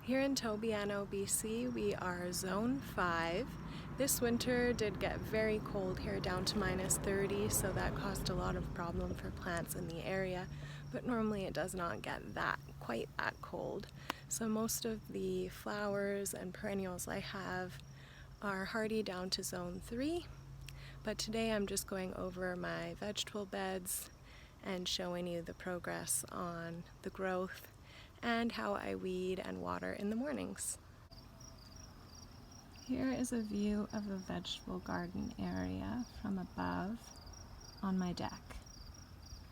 Here in Tobiano, BC, we are zone 5. This winter did get very cold here, down to -30, so that caused a lot of problem for plants in the area, but normally it does not get quite that cold. So most of the flowers and perennials I have are hardy down to zone 3, but today I'm just going over my vegetable beds and showing you the progress on the growth and how I weed and water in the mornings. Here is a view of the vegetable garden area from above on my deck.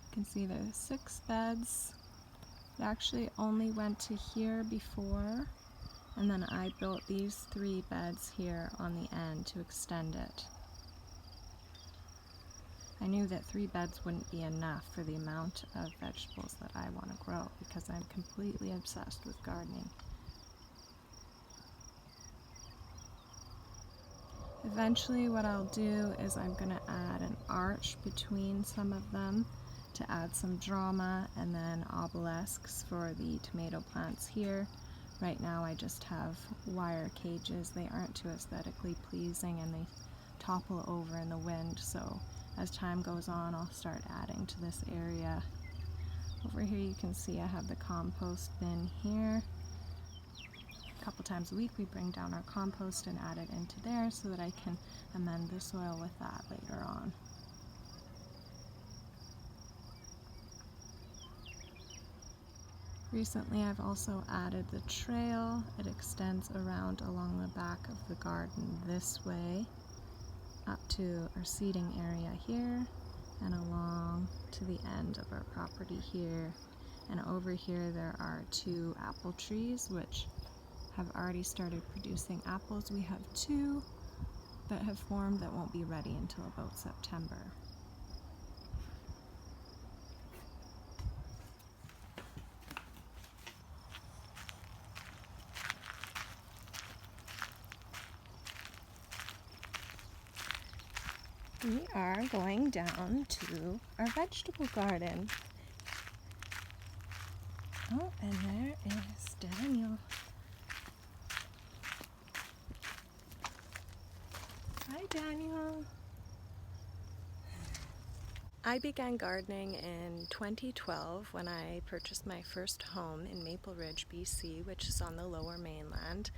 You can see there's 6 beds. It actually only went to here before, and then I built these 3 beds here on the end to extend it. I knew that 3 beds wouldn't be enough for the amount of vegetables that I want to grow because I'm completely obsessed with gardening. Eventually what I'll do is I'm going to add an arch between some of them to add some drama, and then obelisks for the tomato plants here. Right now I just have wire cages. They aren't too aesthetically pleasing and they topple over in the wind, so as time goes on, I'll start adding to this area. Over here you can see I have the compost bin here. A couple times a week we bring down our compost and add it into there so that I can amend the soil with that later on. Recently I've also added the trail. It extends around along the back of the garden this way, up to our seating area here, and along to the end of our property here. And over here there are 2 apple trees which have already started producing apples. We have 2 that have formed that won't be ready until about September. We are going down to our vegetable garden. Oh, and there is Daniel. Hi, Daniel. I began gardening in 2012 when I purchased my first home in Maple Ridge, BC, which is on the Lower Mainland.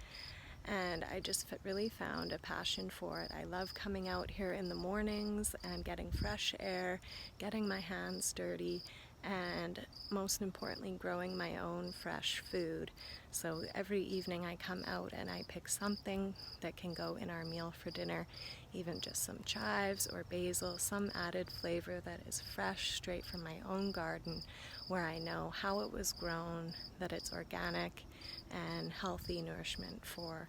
And I just really found a passion for it. I love coming out here in the mornings and getting fresh air, getting my hands dirty, and most importantly, growing my own fresh food. So every evening I come out and I pick something that can go in our meal for dinner, even just some chives or basil, some added flavor that is fresh straight from my own garden, where I know how it was grown, that it's organic, and healthy nourishment for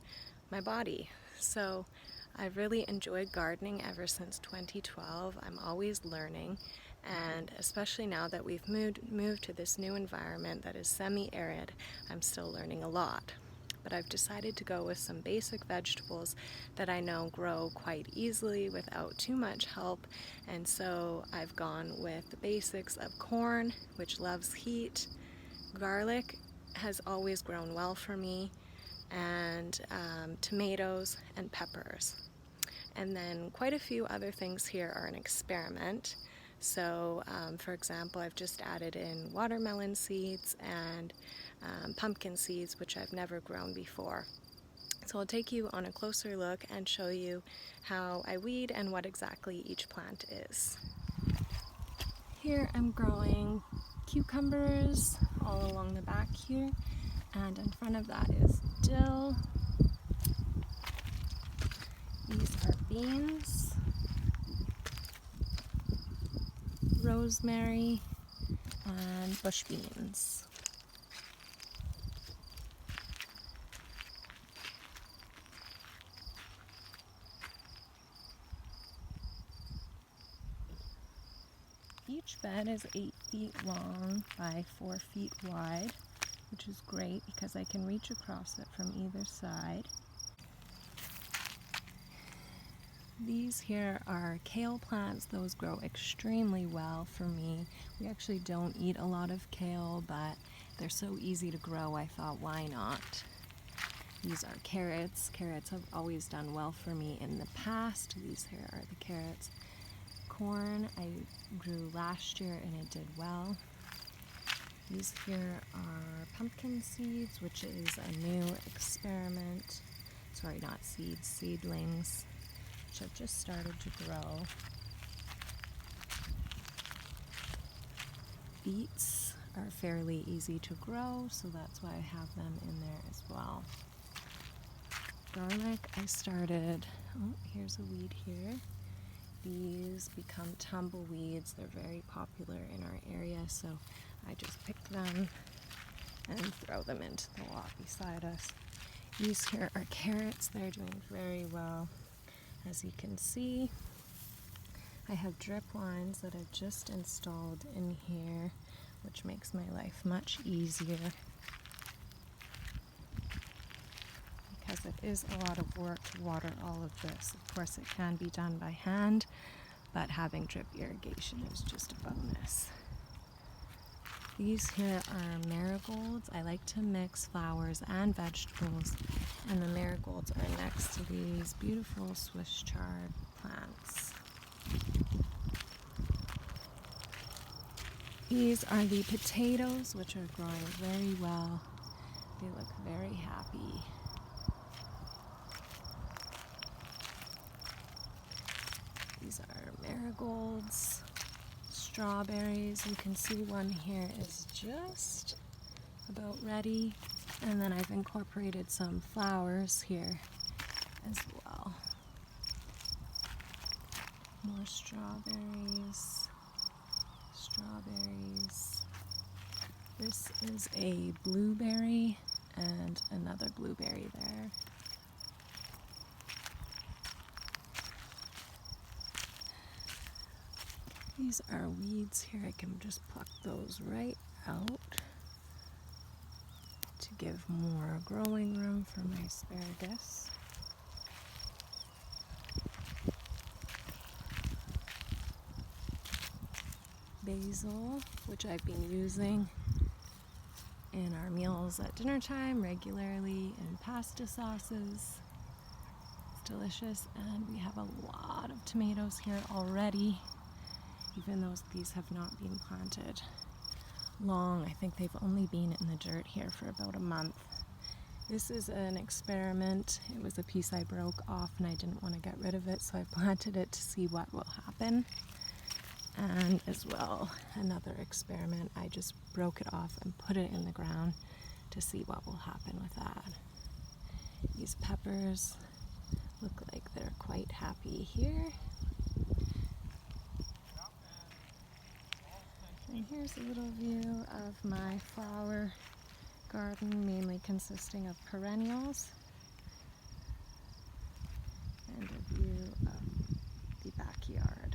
my body. So I've really enjoyed gardening ever since 2012. I'm always learning, and especially now that we've moved to this new environment that is semi-arid, I'm still learning a lot. But I've decided to go with some basic vegetables that I know grow quite easily without too much help, and so I've gone with the basics of corn, which loves heat. Garlic has always grown well for me, and tomatoes and peppers. And then quite a few other things here are an experiment. So for example, I've just added in watermelon seeds and pumpkin seeds, which I've never grown before. So I'll take you on a closer look and show you how I weed and what exactly each plant is. Here I'm growing cucumbers all along the back here, and in front of that is dill. These are beans, rosemary, and bush beans. Each bed is 8 feet long by 4 feet wide, which is great because I can reach across it from either side. These here are kale plants. Those grow extremely well for me. We actually don't eat a lot of kale, but they're so easy to grow, I thought, why not? These are carrots. Carrots have always done well for me in the past. These here are the carrots. Corn I grew last year and it did well. These here are pumpkin seeds, which is a new experiment. Sorry, not seeds, seedlings, which have just started to grow. Beets are fairly easy to grow, so that's why I have them in there as well. Garlic, I started, oh, here's a weed here. These become tumbleweeds. They're very popular in our area, so I just pick them and throw them into the lot beside us. These here are carrots. They're doing very well. As you can see, I have drip lines that I've just installed in here, which makes my life much easier because it is a lot of work to water all of this. Of course, it can be done by hand, but having drip irrigation is just a bonus. These here are marigolds. I like to mix flowers and vegetables, and the marigolds are next to these beautiful Swiss chard plants. These are the potatoes, which are growing very well. They look very happy. These are marigolds, strawberries. You can see one here is just about ready. And then I've incorporated some flowers here as well. More strawberries. This is a blueberry and another blueberry there. These are weeds here. I can just pluck those right out to give more growing room for my asparagus. Basil, which I've been using in our meals at dinner time regularly in pasta sauces. It's delicious, and we have a lot of tomatoes here already, even though these have not been planted long. I think they've only been in the dirt here for about a month. This is an experiment. It was a piece I broke off and I didn't want to get rid of it, so I planted it to see what will happen. And as well, another experiment, I just broke it off and put it in the ground to see what will happen with that. These peppers look like they're quite happy here. And here's a little view of my flower garden, mainly consisting of perennials, and a view of the backyard.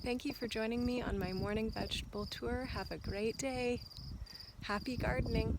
Thank you for joining me on my morning vegetable tour. Have a great day. Happy gardening.